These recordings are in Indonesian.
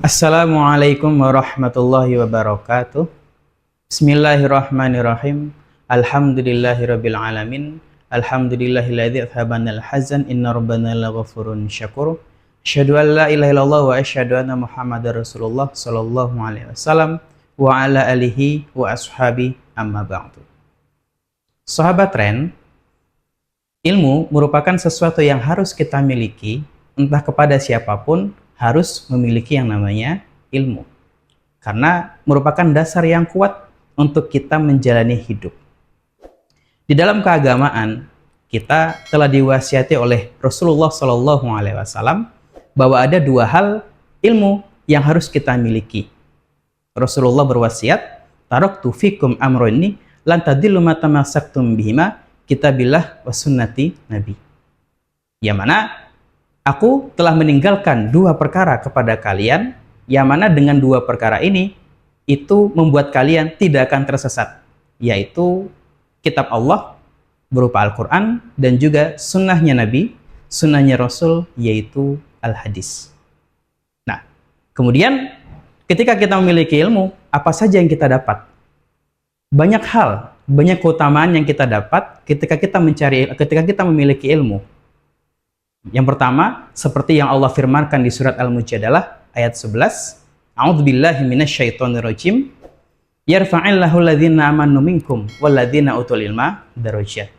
Assalamualaikum warahmatullahi wabarakatuh. Bismillahirrahmanirrahim. Alhamdulillahirabbil alamin. Alhamdulillahilladzi athabanal hazan inna rabbana laghafurun syakur. Asyhadu an la ilaha illallah wa asyhadu anna Muhammadar Rasulullah sallallahu alaihi wasallam wa ala alihi wa ashabi amma ba'du. Sahabat Ren, ilmu merupakan sesuatu yang harus kita miliki, entah kepada siapapun harus memiliki yang namanya ilmu. Karena merupakan dasar yang kuat untuk kita menjalani hidup. Di dalam keagamaan, kita telah diwasiati oleh Rasulullah SAW bahwa ada dua hal ilmu yang harus kita miliki. Rasulullah berwasiat, taraktu fikum amroni lan tadillu ma tamassaktum bihima kitabillah wa sunnati nabi. Yang mana aku telah meninggalkan dua perkara kepada kalian, yang mana dengan dua perkara ini, itu membuat kalian tidak akan tersesat, yaitu kitab Allah berupa Al-Quran, dan juga sunnahnya Nabi, sunnahnya Rasul, yaitu Al-Hadis. Nah, kemudian ketika kita memiliki ilmu, apa saja yang kita dapat? Banyak hal, banyak keutamaan yang kita dapat ketika kita memiliki ilmu. Yang pertama, seperti yang Allah firmankan di surat Al-Mujadalah ayat 11, A'udzubillahi minasyaitonirrajim. Yarfa'illahu alladhina amanu minkum walladhina utul ilma darajat.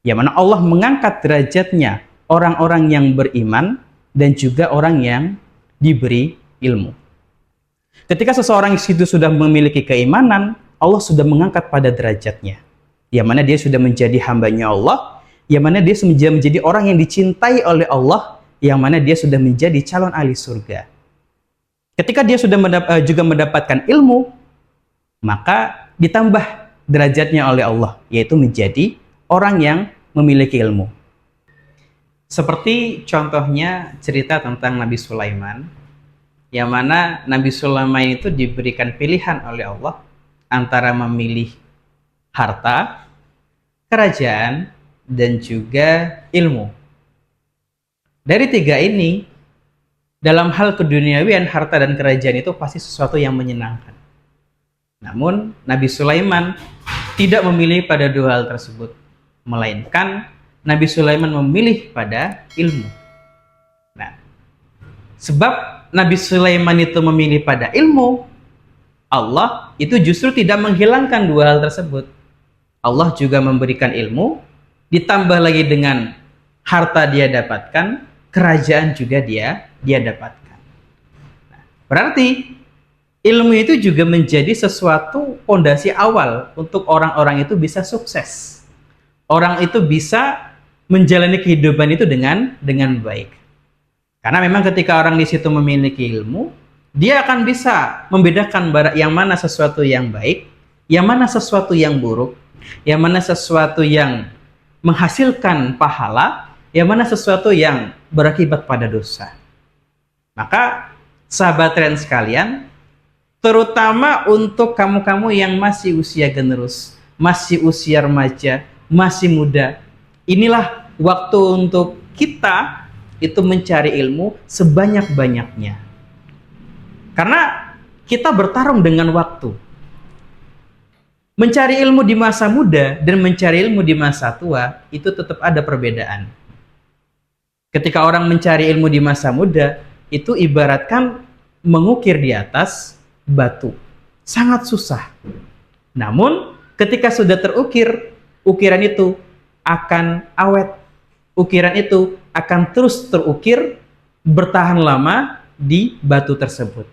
Yang mana Allah mengangkat derajatnya orang-orang yang beriman dan juga orang yang diberi ilmu. Ketika seseorang itu sudah memiliki keimanan, Allah sudah mengangkat pada derajatnya. Yang mana dia sudah menjadi hambanya Allah, yang mana dia sudah menjadi orang yang dicintai oleh Allah, yang mana dia sudah menjadi calon ahli surga. Ketika dia sudah juga mendapatkan ilmu, maka ditambah derajatnya oleh Allah, yaitu menjadi orang yang memiliki ilmu. Seperti contohnya cerita tentang Nabi Sulaiman, yang mana Nabi Sulaiman itu diberikan pilihan oleh Allah antara memilih harta, kerajaan, dan juga ilmu. Dari tiga ini, dalam hal keduniawian, harta dan kerajaan itu pasti sesuatu yang menyenangkan. Namun, Nabi Sulaiman tidak memilih pada dua hal tersebut, melainkan Nabi Sulaiman memilih pada ilmu. Nah, sebab Nabi Sulaiman itu memilih pada ilmu, Allah itu justru tidak menghilangkan dua hal tersebut. Allah juga memberikan ilmu, ditambah lagi dengan harta dia dapatkan, kerajaan juga dia dapatkan. Nah, berarti ilmu itu juga menjadi sesuatu fondasi awal untuk orang-orang itu bisa sukses. Orang itu bisa menjalani kehidupan itu dengan baik. Karena memang ketika orang di situ memiliki ilmu, dia akan bisa membedakan yang mana sesuatu yang baik, yang mana sesuatu yang buruk, yang mana sesuatu yang menghasilkan pahala, yang mana sesuatu yang berakibat pada dosa. Maka sahabat Ren sekalian, terutama untuk kamu-kamu yang masih usia generus, masih usia remaja, masih muda, inilah waktu untuk kita itu mencari ilmu sebanyak-banyaknya. Karena kita bertarung dengan waktu. Mencari ilmu di masa muda dan mencari ilmu di masa tua itu tetap ada perbedaan. Ketika orang mencari ilmu di masa muda, itu ibaratkan mengukir di atas batu. Sangat susah. Namun, ketika sudah terukir, ukiran itu akan awet. Ukiran itu akan terus terukir, bertahan lama di batu tersebut.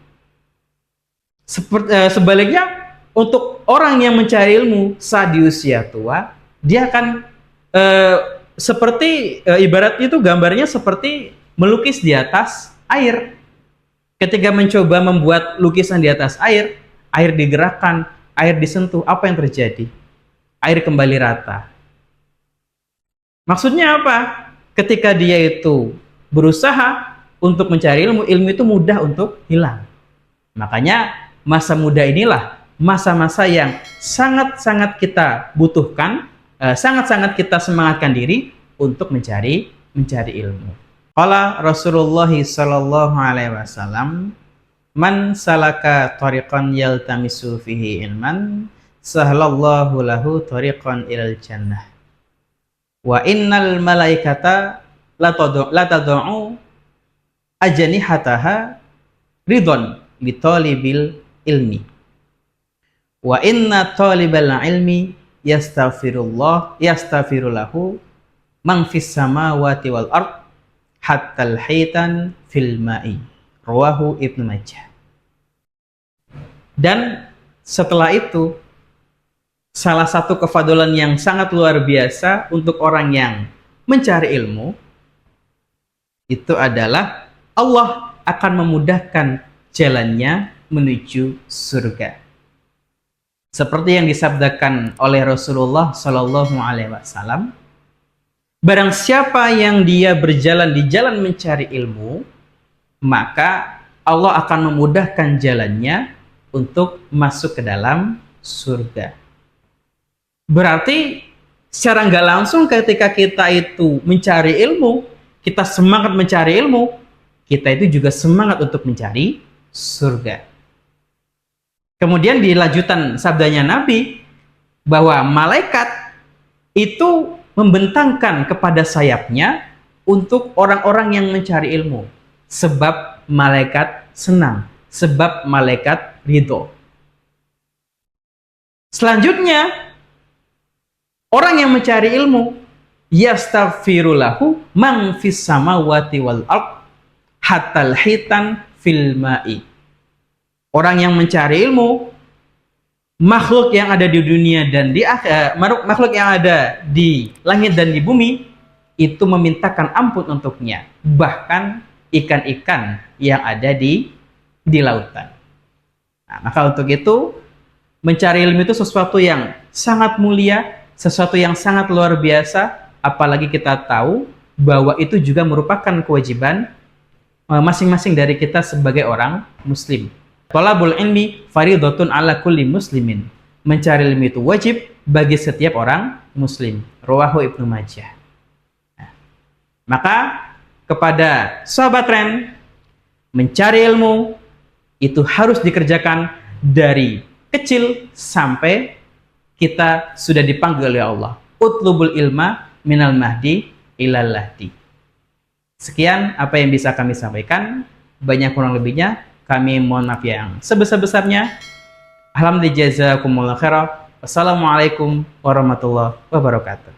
Sebaliknya, untuk orang yang mencari ilmu saat di usia tua, dia akan seperti ibaratnya itu gambarnya seperti melukis di atas air. Ketika mencoba membuat lukisan di atas air, air digerakkan, air disentuh, apa yang terjadi? Air kembali rata. Maksudnya apa? Ketika dia itu berusaha untuk mencari ilmu, ilmu itu mudah untuk hilang. Makanya masa muda inilah masa-masa yang sangat-sangat kita butuhkan, sangat-sangat kita semangatkan diri untuk mencari ilmu. Qala Rasulullah sallallahu alaihi wasallam, Man salaka tariqan yaltamisu fihi ilman sahlallahu lahu tariqan ilal jannah. Wa innal malaikata la tad'u ajnihataha ridon li talibil ilmi. Wa inna talibal ilmi yastaghfirulahu man fis samawati wal ard hatta al-hitan fil ma'i. Rawahu Ibnu Majah. Dan setelah itu, salah satu kefadolan yang sangat luar biasa untuk orang yang mencari ilmu itu adalah Allah akan memudahkan jalannya menuju surga. Seperti yang disabdakan oleh Rasulullah Shallallahu Alaihi Wasallam, barang siapa yang dia berjalan di jalan mencari ilmu, maka Allah akan memudahkan jalannya untuk masuk ke dalam surga. Berarti secara nggak langsung ketika kita itu mencari ilmu, kita semangat mencari ilmu, kita itu juga semangat untuk mencari surga. Kemudian di lanjutan sabdanya Nabi, bahwa malaikat itu membentangkan kepada sayapnya untuk orang-orang yang mencari ilmu. Sebab malaikat senang, sebab malaikat ridho. Selanjutnya, orang yang mencari ilmu, yastaghfirulahu man fis samawati wal ard hatal hitan fil ma'i. Orang yang mencari ilmu, makhluk yang ada di dunia dan di makhluk yang ada di langit dan di bumi itu memintakan ampun untuknya, bahkan ikan-ikan yang ada di lautan. Nah, maka untuk itu mencari ilmu itu sesuatu yang sangat mulia, sesuatu yang sangat luar biasa, apalagi kita tahu bahwa itu juga merupakan kewajiban masing-masing dari kita sebagai orang muslim. Thalabul ilmi fardhatun ala kulli muslimin. Mencari ilmu itu wajib bagi setiap orang muslim. Rawahu Ibnu Majah. Nah, maka kepada sahabat tren, mencari ilmu itu harus dikerjakan dari kecil sampai kita sudah dipanggil oleh Allah. Utlubul ilma minal mahdi ilal lahdi. Sekian apa yang bisa kami sampaikan. Banyak kurang lebihnya kami mohon maaf yang sebesar-besarnya. Alhamdulillah, jazakumullah khairan. Wassalamualaikum warahmatullahi wabarakatuh.